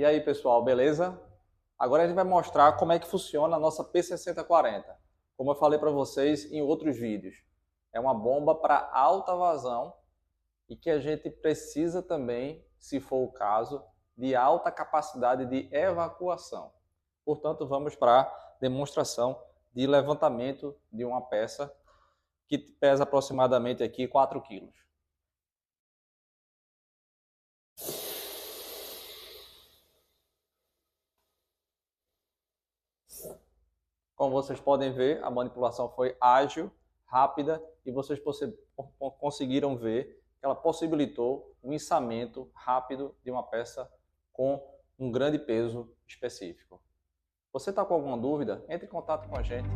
E aí, pessoal, beleza? Agora a gente vai mostrar como é que funciona a nossa P6040. Como eu falei para vocês em outros vídeos, é uma bomba para alta vazão e que a gente precisa também, se for o caso, de alta capacidade de evacuação. Portanto, vamos para a demonstração de levantamento de uma peça que pesa aproximadamente aqui 4 kg. Como vocês podem ver, a manipulação foi ágil, rápida e vocês conseguiram ver que ela possibilitou o içamento rápido de uma peça com um grande peso específico. Você está com alguma dúvida? Entre em contato com a gente.